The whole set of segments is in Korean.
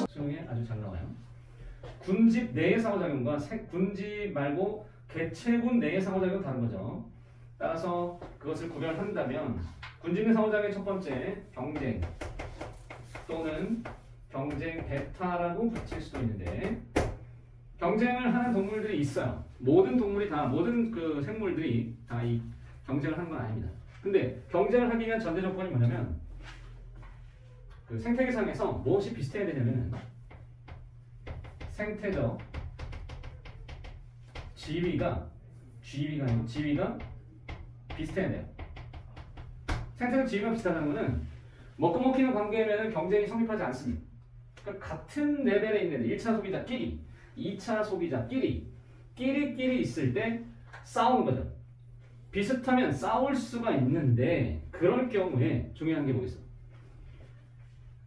수능에 아주 잘 나와요. 군집 내의 상호작용과 군집 말고 개체군 내의 상호작용은 다른 거죠. 따라서 그것을 구별한다면 군집 내 상호작용의 첫 번째 경쟁 또는 경쟁 베타라고 붙일 수도 있는데, 경쟁을 하는 동물들이 있어요. 모든 동물이 다, 모든 그 생물들이 다 이 경쟁을 하는 건 아닙니다. 근데 경쟁을 하기 위한 전제 조건이 뭐냐면, 그 생태계상에서 무엇이 비슷해야 되냐면 생태적 지위가 아니고 지위가 비슷해야 돼요. 생태적 지위가 비슷하다는 것은 먹고 먹히는 관계면 경쟁이 성립하지 않습니다. 그러니까 같은 레벨에 있는 1차 소비자끼리 2차 소비자끼리 끼리끼리 있을 때 싸우는 거죠. 비슷하면 싸울 수가 있는데, 그럴 경우에 중요한 게 뭐겠어?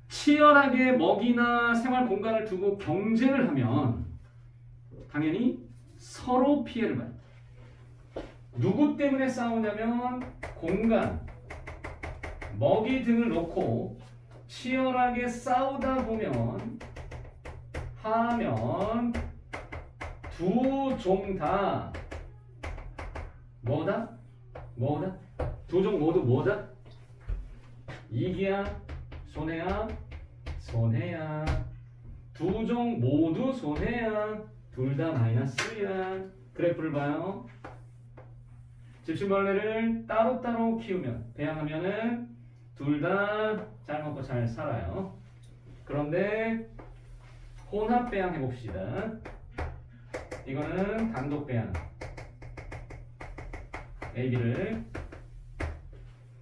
치열하게 먹이나 생활 공간을 두고 경쟁을 하면 당연히 서로 피해를 봐요. 누구 때문에 싸우냐면 공간, 먹이 등을 놓고 치열하게 싸우다 보면 하면 두 종 다 뭐다? 두 종 모두 뭐다? 이기야? 손해야? 손해야. 두 종 모두 손해야. 둘 다 마이너스야. 그래프를 봐요. 집신벌레를 따로따로 키우면, 배양하면은 둘 다 잘 먹고 잘 살아요. 그런데 혼합 배양 해봅시다. 이거는 단독 배양. A, B를.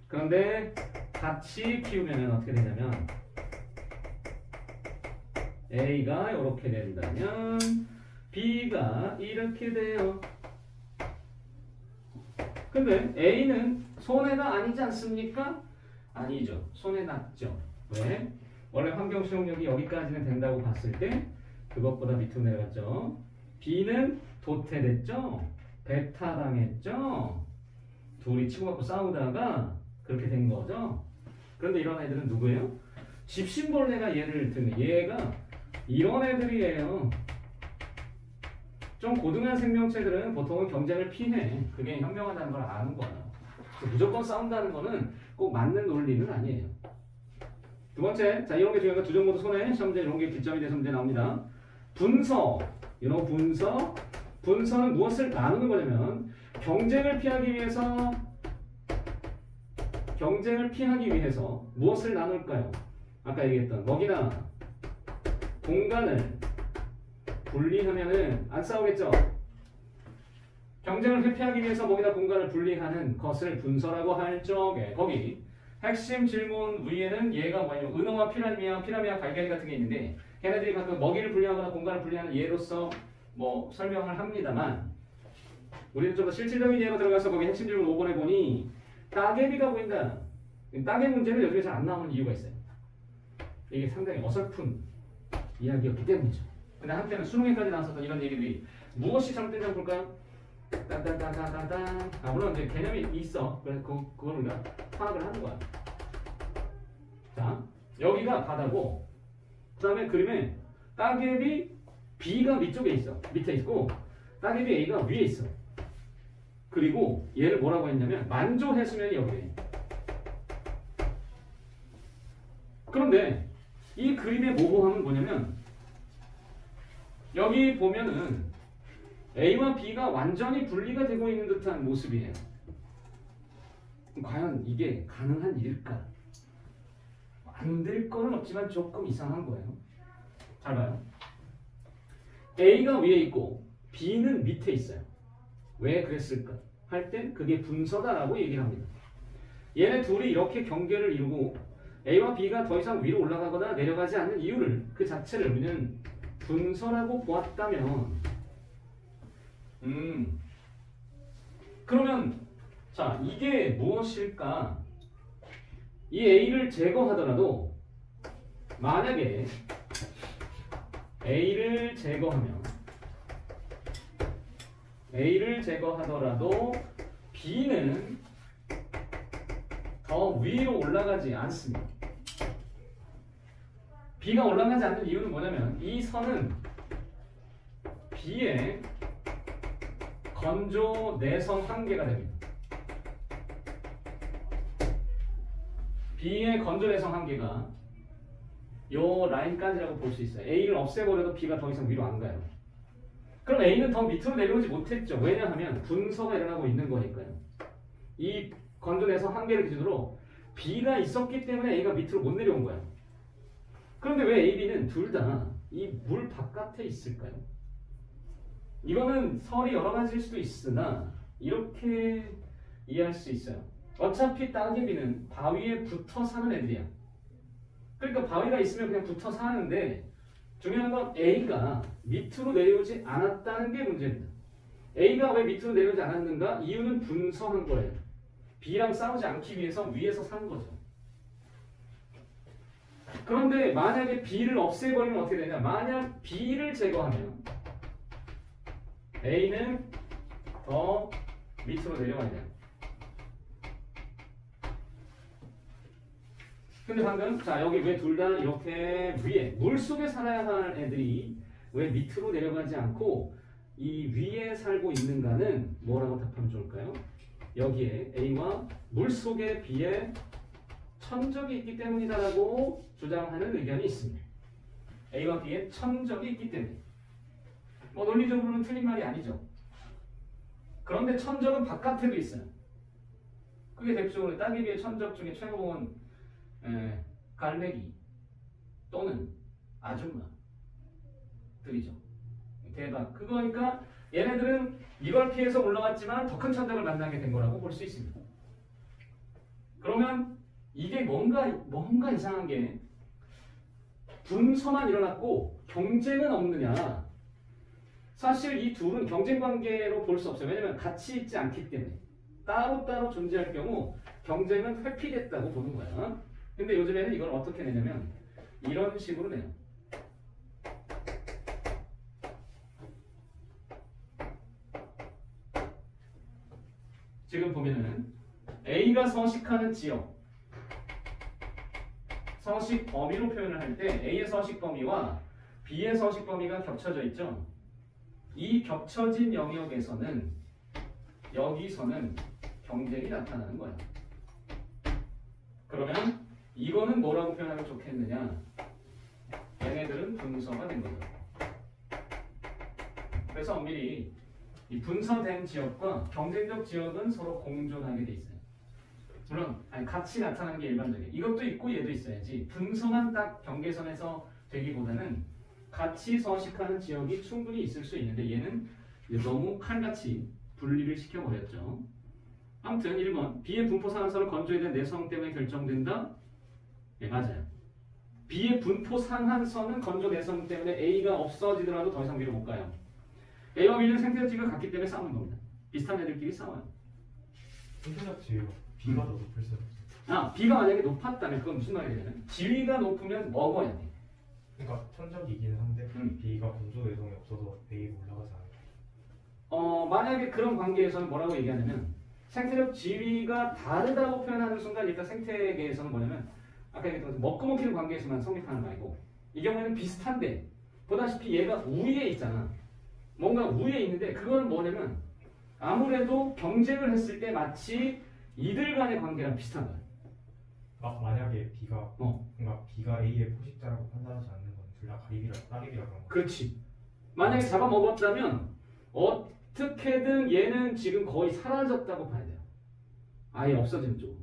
그런데 같이 키우면 어떻게 되냐면, A가 이렇게 된다면 B가 이렇게 돼요. 근데 A는 손해가 아니지 않습니까? 아니죠. 손해 났죠. 왜? 원래 환경 수용력이 여기까지는 된다고 봤을 때 그것보다 밑으로 내려갔죠. B는 도태됐죠. 배타당했죠. 둘이 치고받고 싸우다가 그렇게 된 거죠. 그런데 이런 애들은 누구예요? 집신벌레가 얘를 드는, 얘가 이런 애들이에요. 좀 고등한 생명체들은 보통은 경쟁을 피해. 그게 현명하다는 걸 아는 거야. 무조건 싸운다는 거는 꼭 맞는 논리는 아니에요. 두 번째, 자, 이런 게 중요한 거, 두 종 모두 손해. 시험 문제 이런 게 기점이 돼서 문제 나옵니다. 분서, 분서는 무엇을 나누는 거냐면, 경쟁을 피하기 위해서 무엇을 나눌까요? 아까 얘기했던 먹이나 공간을 분리하면은 안 싸우겠죠? 경쟁을 회피하기 위해서 먹이나 공간을 분리하는 것을 분서라고 할 적에, 거기 핵심 질문 위에는 얘가 뭐냐면 은어와 피라미아, 갈갈이 같은 게 있는데, 걔네들이 가끔 먹이를 분리하거나 공간을 분리하는 예로서 뭐 설명을 합니다만, 우리는 좀 더 실질적인 예로 들어가서 거기 핵심 질문 5번에 보니 따개비가 보인다. 따개 문제는 요즘에 잘 안 나오는 이유가 있어요. 이게 상당히 어설픈 이야기였기 때문이죠. 근데 한때는 수능에까지 나왔었던 이런 얘기들이 무엇이 잘못된지 볼까요? 딴딴딴딴딴. 물론 이제 개념이 있어. 그래서 그걸 우리가 파악을 하는 거야. 자, 여기가 바다고, 그 다음에 그림에 따개비 B가 밑쪽에 있어. 밑에 있고, 따개비 A가 위에 있어. 그리고 얘를 뭐라고 했냐면 만조 해수면이 여기에. 그런데 이 그림의 모호함은 뭐냐면, 여기 보면은 A와 B가 완전히 분리가 되고 있는 듯한 모습이에요. 과연 이게 가능한 일일까? 안 될 거는 없지만 조금 이상한 거예요. 잘 봐요. A가 위에 있고 B는 밑에 있어요. 왜 그랬을까? 할 땐 그게 분서다라고 얘기를 합니다. 얘네 둘이 이렇게 경계를 이루고 A와 B가 더 이상 위로 올라가거나 내려가지 않는 이유를, 그 자체를 우리는 분서라고 보았다면, 그러면 자, 이게 무엇일까? 이 A를 제거하더라도, 만약에 A를 제거하더라도 B는 더 위로 올라가지 않습니다. B가 올라가지 않는 이유는 뭐냐면 이 선은 B의 건조 내성 한계가 됩니다. B의 건조 내성 한계가 요 라인까지라고 볼 수 있어요. A를 없애버려도 B가 더 이상 위로 안 가요. 그럼 A는 더 밑으로 내려오지 못했죠. 왜냐하면 분서가 일어나고 있는 거니까요. 이 건조 내성 한계를 기준으로 B가 있었기 때문에 A가 밑으로 못 내려온 거예요. 그런데 왜 A, B는 둘 다 이 물 바깥에 있을까요? 이거는 설이 여러 가지일 수도 있으나 이렇게 이해할 수 있어요. 어차피 따개비는 바위에 붙어 사는 애들이야. 그러니까 바위가 있으면 그냥 붙어 사는데 중요한 건 A가 밑으로 내려오지 않았다는 게 문제입니다. A가 왜 밑으로 내려오지 않았는가? 이유는 분서한 거예요. B랑 싸우지 않기 위해서 위에서 산 거죠. 그런데 만약에 B를 없애버리면 어떻게 되냐? 만약 B를 제거하면 A는 더 밑으로 내려가야 돼요. 근데 방금 자 여기 왜 둘 다 이렇게 위에 물속에 살아야 할 애들이 왜 밑으로 내려가지 않고 이 위에 살고 있는가는 뭐라고 답하면 좋을까요? 여기에 A와 물속에 B의 천적이 있기 때문이다라고 주장하는 의견이 있습니다. A와 B의 천적이 있기 때문에. 뭐 논리적으로는 틀린 말이 아니죠. 그런데 천적은 바깥에도 있어요. 그게 대표적으로 따개비의 천적 중에 최고봉은 갈매기 또는 아줌마들이죠. 대박. 그거니까 얘네들은 이걸 피해서 올라갔지만 더 큰 천적을 만나게 된 거라고 볼 수 있습니다. 그러면 이게 뭔가 이상한 게 분서만 일어났고 경쟁은 없느냐? 사실 이 둘은 경쟁 관계로 볼 수 없어요. 왜냐하면 같이 있지 않기 때문에. 따로따로 존재할 경우 경쟁은 회피됐다고 보는 거야. 근데 요즘에는 이걸 어떻게 내냐면 이런 식으로 내요. 지금 보면은 A가 서식하는 지역, 서식 범위로 표현을 할 때 A의 서식 범위와 B의 서식 범위가 겹쳐져 있죠. 이 겹쳐진 영역에서는 여기서는 경쟁이 나타나는 거예요. 그러면 이거는 뭐라고 표현하면 좋겠느냐? 얘네들은 분서가 된 거죠. 그래서 엄밀히 이 분서된 지역과 경쟁적 지역은 서로 공존하게 돼 있어요. 물론 같이 나타나는 게 일반적이에요. 이것도 있고 얘도 있어야지. 분서만 딱 경계선에서 되기보다는 같이 서식하는 지역이 충분히 있을 수 있는데 얘는 너무 칼같이 분리를 시켜버렸죠. 아무튼 1번 B의 분포 상한선은 건조에 대한 내성 때문에 결정된다? 네, 맞아요. B의 분포 상한선은 건조 내성 때문에 A가 없어지더라도 더 이상 위로 못 가요. A와 B는 생태적 지위가 같기 때문에 싸우는 겁니다. 비슷한 애들끼리 싸워요. 생태적 지위가 B가 더 높을 수 없어요. B가 만약에 높았다면 그건 무슨 말이 되냐면 지위가 높으면 먹어야 돼. 그러니까 천적이긴 한데 B가 건조 내성이 없어서 A가 올라가지 않아요. 만약에 그런 관계에서는 뭐라고 얘기하냐면 생태적 지위가 다르다고 표현하는 순간 일단 생태계에서는 뭐냐면 아까 얘기했던 먹고 먹히는 관계에서만 성립하는 말이고 이 경우에는 비슷한데 보다시피 얘가 우위에 있잖아. 뭔가 우위에 있는데 그건 뭐냐면 아무래도 경쟁을 했을 때 마치 이들 간의 관계랑 비슷한 거야. 만약에 B가 그러니까 B가 A의 포식자라고 판단하지 않는 건 둘 다 따개비라 그런 거. 그렇지. 만약에 잡아먹었다면 어떻게든 얘는 지금 거의 사라졌다고 봐야 돼요. 아예 없어진 쪽.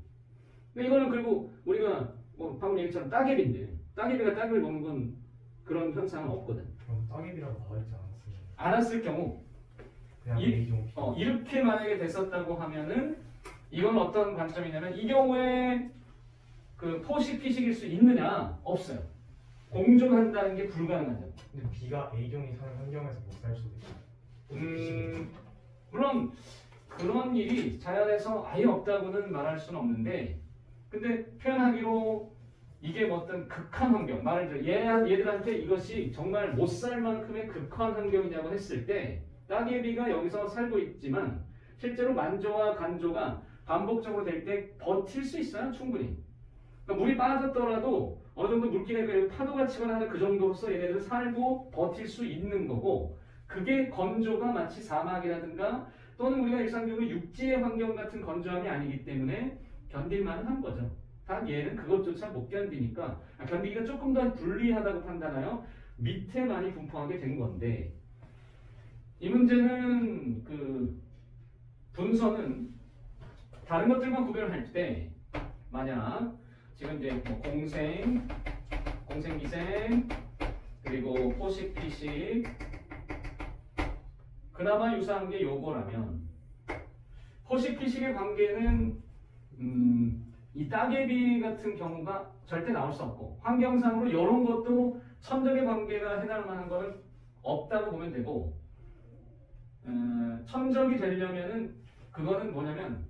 근데 이거는 그리고 우리가 방금 얘기처럼 따개비인데 따개비가 따개비를 먹는 건 그런 현상은 없거든. 그럼 따개비라고 나와있지 않았으면 알았을 경우 그냥 A종 이렇게 만약에 됐었다고 하면은 이건 어떤 관점이냐면 이 경우에 그 포식 피식일 수 있느냐? 없어요. 공존한다는 게 불가능하죠. 근데 B가 A종이 사는 환경에서 못 살 수도 있어요. 물론 그런 일이 자연에서 아예 없다고는 말할 수는 없는데 근데 표현하기로 이게 뭐 어떤 극한 환경 말을 들어 얘들한테 이것이 정말 못 살 만큼의 극한 환경이냐고 했을 때 따개비가 여기서 살고 있지만 실제로 만조와 간조가 반복적으로 될 때 버틸 수 있어요, 충분히. 그러니까 물이 빠졌더라도 어느 정도 물기가 있고 파도가 치거나 하는 그 정도로서 얘네들은 살고 버틸 수 있는 거고, 그게 건조가 마치 사막이라든가 또는 우리가 일상적으로 육지의 환경 같은 건조함이 아니기 때문에 견딜만은 한 거죠. 단 얘는 그것조차 못 견디니까 견디기가 조금 더 불리하다고 판단하여 밑에 많이 분포하게 된 건데, 이 문제는 그 분서는 다른 것들과 구별할 때 만약 지금 이제 뭐 공생, 공생기생, 그리고 포식, 피식 그나마 유사한 게 요거라면, 포식, 피식의 관계는 이 따개비 같은 경우가 절대 나올 수 없고, 환경상으로 이런 것도 천적의 관계가 해당할 만한 건 없다고 보면 되고, 천적이 되려면은 그거는 뭐냐면,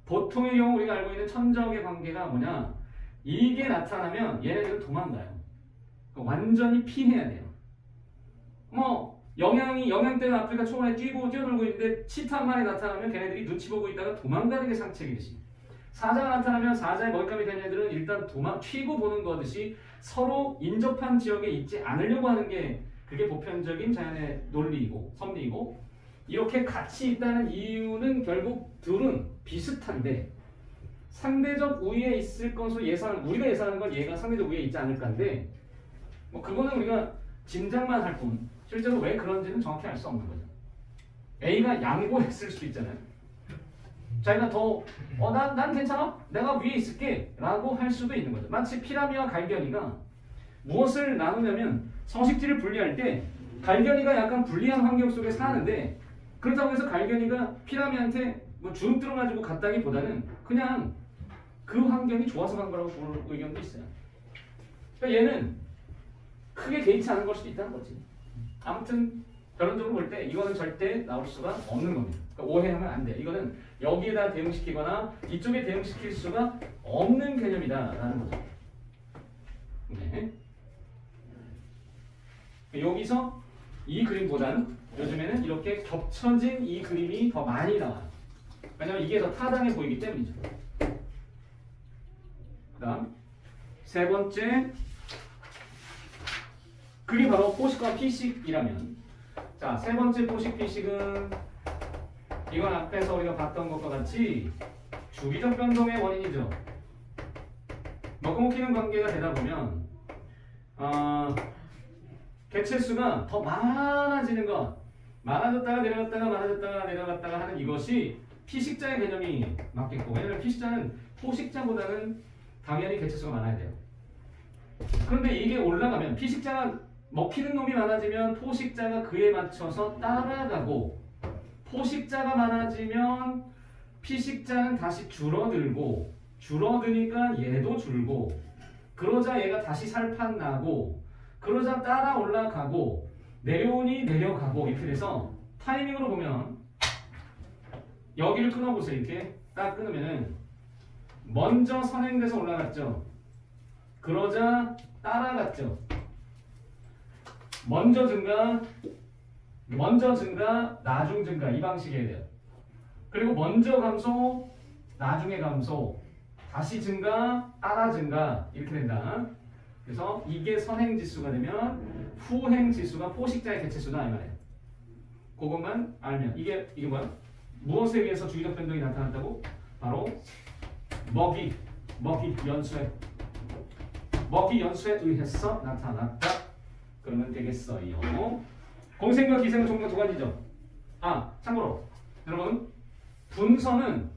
보통의 경우 우리가 알고 있는 천적의 관계가 뭐냐, 이게 나타나면 얘네들은 도망가요. 완전히 피해야 돼요. 뭐 영양 때문에 아프리카 초원에 뛰어놀고 있는데 치타 한 마리 나타나면 걔네들이 눈치 보고 있다가 도망가는 게 상책이듯이, 사자가 나타나면 사자의 먹잇감이 된 애들은 일단 튀고 보는 거듯이 서로 인접한 지역에 있지 않으려고 하는 게 그게 보편적인 자연의 논리이고 섭리이고, 이렇게 같이 있다는 이유는 결국 둘은 비슷한데 상대적 우위에 있을 것으로 우리가 예상하는 건 얘가 상대적 우위에 있지 않을까인데, 뭐 그거는 우리가 짐작만 할 뿐 실제로 왜 그런지는 정확히 알 수 없는 거죠. A가 양보했을 수도 있잖아요. 자기가 난 괜찮아? 내가 위에 있을게 라고 할 수도 있는 거죠. 마치 피라미와 갈견이가 무엇을 나누냐면, 서식지를 분리할 때 갈견이가 약간 불리한 환경 속에 사는데, 그렇다고 해서 갈견이가 피라미한테 뭐 주눅 들어가지고 갔다기보다는 그냥 그 환경이 좋아서 간 거라고 보는 의견도 있어요. 그러니까 얘는 크게 개의치 않은 걸 수도 있다는 거지. 아무튼 결론적으로 볼 때 이거는 절대 나올 수가 없는 겁니다. 그러니까 오해하면 안 돼. 이거는 여기에다 대응시키거나 이쪽에 대응시킬 수가 없는 개념이다라는 거죠. 네. 여기서 이 그림보다는 요즘에는 이렇게 겹쳐진 이 그림이 더 많이 나와요. 왜냐면 이게 더 타당해 보이기 때문이죠. 그 다음 세 번째, 그게 바로 포식과 피식이라면, 자, 세 번째 포식 피식은 이건 앞에서 우리가 봤던 것과 같이 주기적 변동의 원인이죠. 먹고 먹히는 관계가 되다 보면 개체수가 더 많아지는 것, 많아졌다가 내려갔다가 많아졌다가 내려갔다가 하는 이것이 피식자의 개념이 맞겠고, 왜냐하면 피식자는 포식자보다는 당연히 개체수가 많아야 돼요. 그런데 이게 올라가면, 피식자가 먹히는 놈이 많아지면 포식자가 그에 맞춰서 따라가고, 포식자가 많아지면 피식자는 다시 줄어들고, 줄어드니까 얘도 줄고, 그러자 얘가 다시 살판 나고, 그러자 따라 올라가고, 내려오니 내려가고, 이렇게 돼서 타이밍으로 보면 여기를 끊어보세요. 이렇게 딱 끊으면은 먼저 선행돼서 올라갔죠. 그러자 따라갔죠. 먼저 증가, 나중 증가, 이 방식이어야 돼요. 그리고 먼저 감소, 나중에 감소, 다시 증가, 따라 증가, 이렇게 된다. 그래서 이게 선행지수가 되면 후행지수가 포식자의 개체수다 이 말이에요. 그것만 알면, 이게 뭐야? 무엇에 의해서 주기적 변동이 나타났다고? 바로 먹이 연수에 의해서 나타났다. 그러면 되겠어요. 공생과 기생은 종류가 두 가지죠. 참고로 여러분, 분서는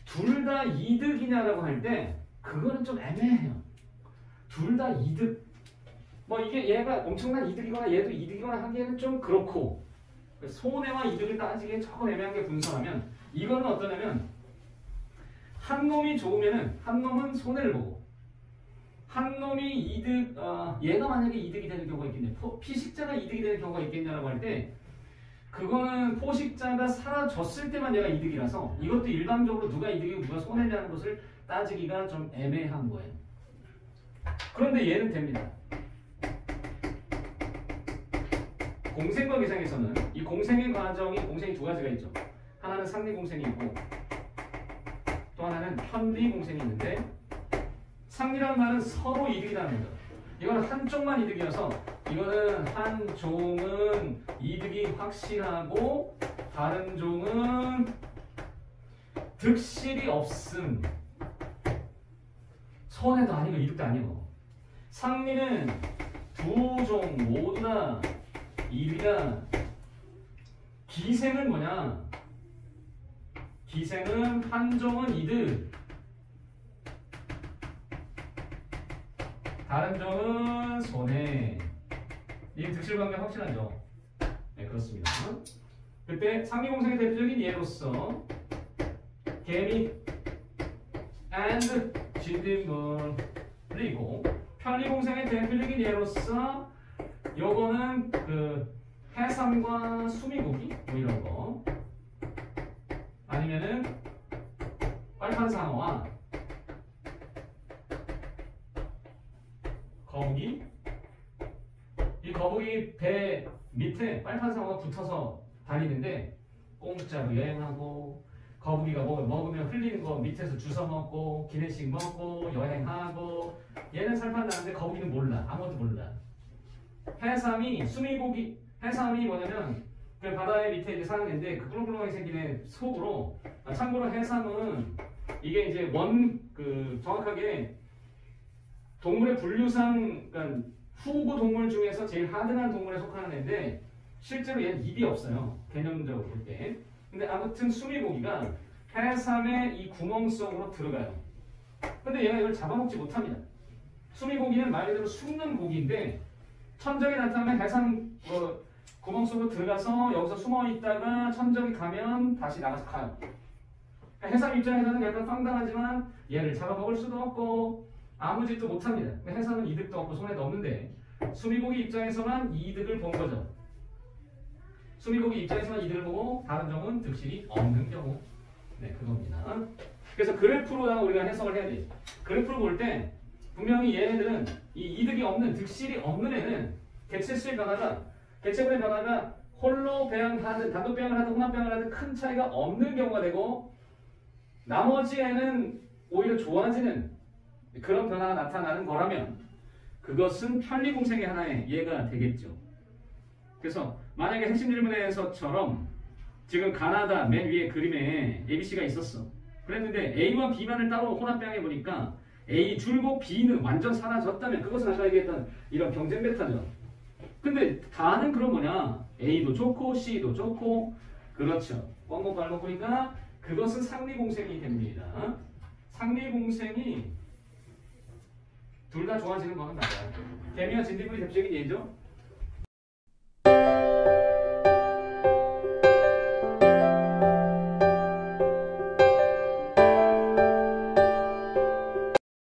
둘 다 이득이냐라고 할 때 그거는 좀 애매해요. 둘 다 이득, 뭐 이게 얘가 엄청난 이득이거나 얘도 이득이거나 하기에는 좀 그렇고, 손해와 이득을 따지기엔 조금 애매한 게 분서라면, 이거는 어떠냐면 한 놈이 좋으면은 한 놈은 손해를 보고, 한 놈이 이득, 얘가 만약에 이득이 되는 경우가 있겠네, 피식자가 이득이 되는 경우가 있겠냐라고 할 때, 그거는 포식자가 사라졌을 때만 얘가 이득이라서 이것도 일반적으로 누가 이득이고 누가 손해냐는 것을 따지기가 좀 애매한 거예요. 그런데 얘는 됩니다. 공생과 기생에서는 이 공생의 과정이, 공생이 두 가지가 있죠. 하나는 상리 공생이 있고, 또 하나는 편리 공생이 있는데 상리라는 말은 서로 이득이라는 거. 이거는 한쪽만 이득이어서 이거는 한 종은 이득이 확실하고 다른 종은 득실이 없음. 손해도 아니고 이득도 아니고. 상리는 두 종 모두 다 이득이다. 기생은 뭐냐? 기생은 한 종은 이득, 다른 종은 손해. 이 득실관계 확실하죠? 네, 그렇습니다. 그때 상리공생의 대표적인 예로서 개미 and 진딧물, 그리고 편리공생의 대표적인 예로서 요거는 그 해삼과 수미고기 뭐 이런 거, 아니면은 빨판상어와 거북이. 이 거북이 배 밑에 빨판상어가 붙어서 다니는데 공짜로 여행하고, 거북이가 먹으면 흘리는 거 밑에서 주워 먹고 기내식 먹고 여행하고. 얘는 살판 나는데 거북이는 몰라. 아무것도 몰라. 해삼이 수미고기, 해삼이 뭐냐면 그 바다의 밑에 이제 사는 애인데 그 꿀렁꿀렁하게 생긴 애 속으로. 참고로 해삼은 이게 이제 정확하게 동물의 분류상, 그러니까 후구 동물 중에서 제일 하드한 동물에 속하는 애인데 실제로 얘는 입이 없어요. 개념적으로 볼 때. 근데 아무튼 수미고기가 해삼의 이 구멍 속으로 들어가요. 근데 얘가 이걸 잡아먹지 못합니다. 수미고기는 말 그대로 숨는 고기인데 천적이 나타나면 해삼 구멍 속으로 들어가서 여기서 숨어 있다가 천적이 가면 다시 나가서 가요. 해삼 입장에서는 약간 황당하지만 얘를 잡아먹을 수도 없고 아무 짓도 못합니다. 해삼은 이득도 없고 손해도 없는데 수미고기 입장에서만 이득을 본 거죠. 수미고기 입장에서만 이득을 보고 다른 종은 득실이 없는 경우. 네, 그겁니다. 그래서 그래프로 우리가 해석을 해야 돼. 그래프를 볼 때 분명히 얘네들은 이 이득이 없는, 득실이 없는 애는 개체수의 변화가, 개체분의 변화가 홀로 배양을 하든 단독 배양을 하든 혼합 배양을 하든 큰 차이가 없는 경우가 되고, 나머지 애는 오히려 좋아지는 그런 변화가 나타나는 거라면 그것은 편리공생의 하나의 예가 되겠죠. 그래서 만약에 핵심 질문에서처럼 지금 가나다 맨 위에 그림에 ABC가 있었어. 그랬는데 A와 B만을 따로 혼합배양해 보니까 A 줄고 B는 완전 사라졌다면 그것은 아까 얘기했던 이런 경쟁 베타죠. 근데 다는 그럼 뭐냐? A도 좋고 C도 좋고, 그렇죠. 꽝고 발고 보니까 그것은 상리공생이 됩니다. 상리공생이 둘 다 좋아지는 거는 맞아요. 개미와 진딧물이 대표적인 예죠.